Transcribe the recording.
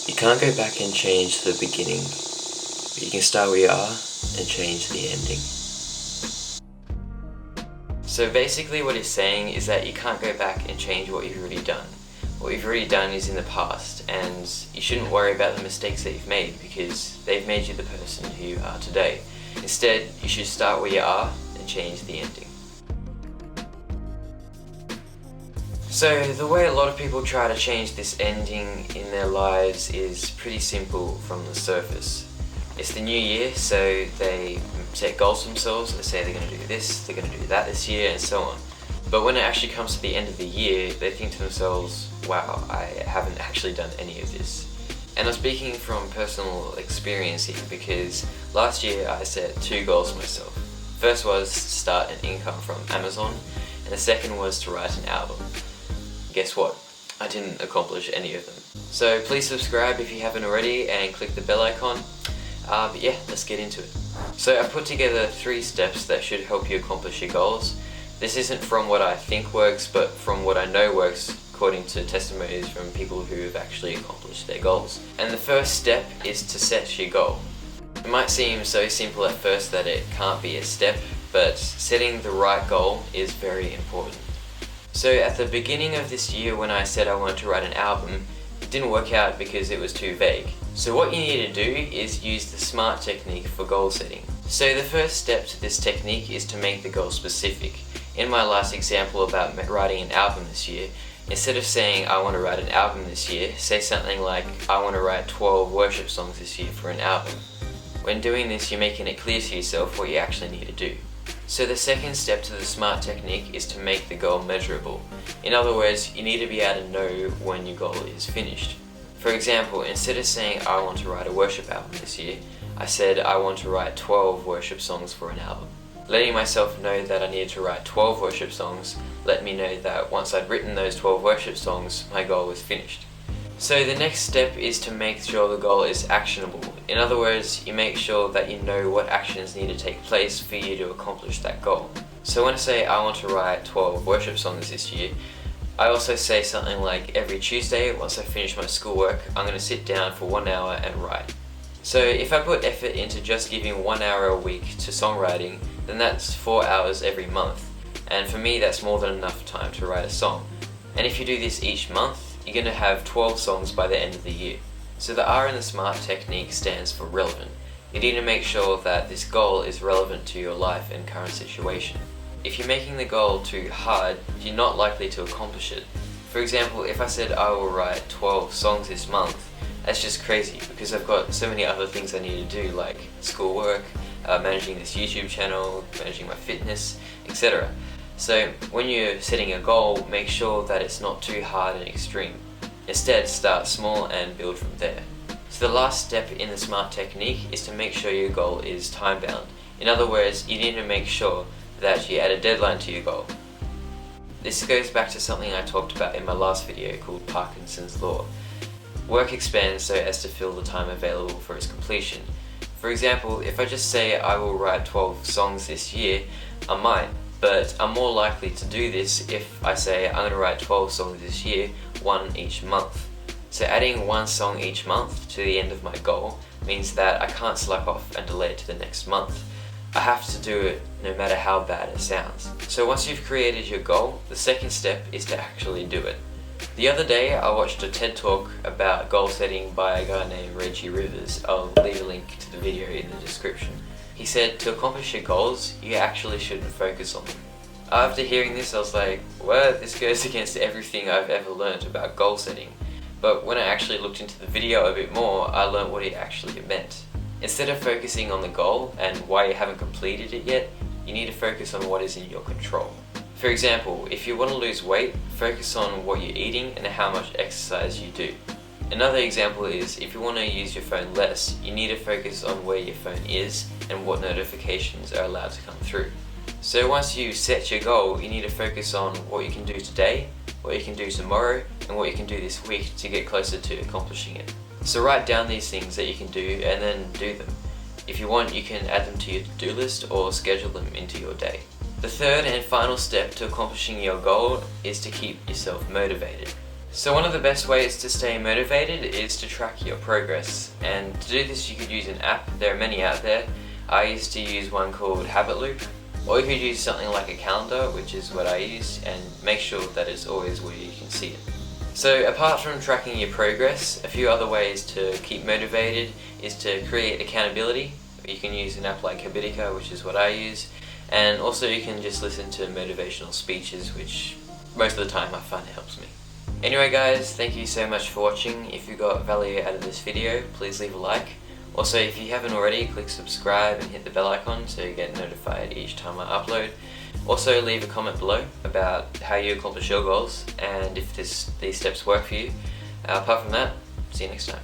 You can't go back and change the beginning, but you can start where you are and change the ending. So basically what he's saying is that you can't go back and change what you've already done. What you've already done is in the past, and you shouldn't worry about the mistakes that you've made because they've made you the person who you are today. Instead, you should start where you are and change the ending. So the way a lot of people try to change this ending in their lives is pretty simple from the surface. It's the new year, so they set goals for themselves and they say they're going to do this, they're going to do that this year, and so on. But when it actually comes to the end of the year, they think to themselves, wow, I haven't actually done any of this. And I'm speaking from personal experience here because last year I set 2 goals for myself. First was to start an income from Amazon, and the second was to write an album. Guess what? I didn't accomplish any of them. So please subscribe if you haven't already and click the bell icon. But yeah, let's get into it. So I put together 3 steps that should help you accomplish your goals. This isn't from what I think works, but from what I know works according to testimonies from people who have actually accomplished their goals. And the first step is to set your goal. It might seem so simple at first that it can't be a step, but setting the right goal is very important. So at the beginning of this year when I said I wanted to write an album, it didn't work out because it was too vague. So what you need to do is use the SMART technique for goal setting. So the first step to this technique is to make the goal specific. In my last example about writing an album this year, instead of saying I want to write an album this year, say something like I want to write 12 worship songs this year for an album. When doing this, you're making it clear to yourself what you actually need to do. So the second step to the SMART technique is to make the goal measurable. In other words, you need to be able to know when your goal is finished. For example, instead of saying I want to write a worship album this year, I said I want to write 12 worship songs for an album. Letting myself know that I needed to write 12 worship songs let me know that once I'd written those 12 worship songs, my goal was finished. So the next step is to make sure the goal is actionable. In other words, you make sure that you know what actions need to take place for you to accomplish that goal. So when I say I want to write 12 worship songs this year, I also say something like every Tuesday, once I finish my schoolwork, I'm going to sit down for 1 hour and write. So if I put effort into just giving 1 hour a week to songwriting, then that's 4 hours every month. And for me, that's more than enough time to write a song. And if you do this each month, you're going to have 12 songs by the end of the year. So the R in the SMART technique stands for relevant. You need to make sure that this goal is relevant to your life and current situation. If you're making the goal too hard, you're not likely to accomplish it. For example, if I said I will write 12 songs this month, that's just crazy because I've got so many other things I need to do like schoolwork, managing this YouTube channel, managing my fitness, etc. So when you're setting a goal, make sure that it's not too hard and extreme. Instead, start small and build from there. So the last step in the SMART technique is to make sure your goal is time bound. In other words, you need to make sure that you add a deadline to your goal. This goes back to something I talked about in my last video called Parkinsons Law. Work expands so as to fill the time available for its completion. For example, if I just say I will write 12 songs this year, I might. But I'm more likely to do this if I say I'm going to write 12 songs this year, 1 each month. So adding 1 song each month to the end of my goal means that I can't slack off and delay it to the next month. I have to do it no matter how bad it sounds. So once you've created your goal, the second step is to actually do it. The other day I watched a TED talk about goal setting by a guy named Reggie Rivers. I'll leave a link to the video in the description. He said to accomplish your goals, you actually shouldn't focus on them. After hearing this, I was like, well, this goes against everything I've ever learned about goal setting. But when I actually looked into the video a bit more, I learned what it actually meant. Instead of focusing on the goal and why you haven't completed it yet, you need to focus on what is in your control. For example, if you want to lose weight, focus on what you're eating and how much exercise you do. Another example is if you want to use your phone less, you need to focus on where your phone is and what notifications are allowed to come through. So once you set your goal, you need to focus on what you can do today, what you can do tomorrow, and what you can do this week to get closer to accomplishing it. So write down these things that you can do and then do them. If you want, you can add them to your to-do list or schedule them into your day. The third and final step to accomplishing your goal is to keep yourself motivated. So one of the best ways to stay motivated is to track your progress, and to do this you could use an app. There are many out there. I used to use one called Habit Loop, or you could use something like a calendar, which is what I use, and make sure that it's always where you can see it. So apart from tracking your progress, a few other ways to keep motivated is to create accountability. You can use an app like Habitica, which is what I use, and also you can just listen to motivational speeches, which most of the time I find it helps me. Anyway guys, thank you so much for watching. If you got value out of this video, please leave a like. Also, if you haven't already, click subscribe and hit the bell icon so you get notified each time I upload. Also, leave a comment below about how you accomplish your goals and if these steps work for you. Apart from that, see you next time.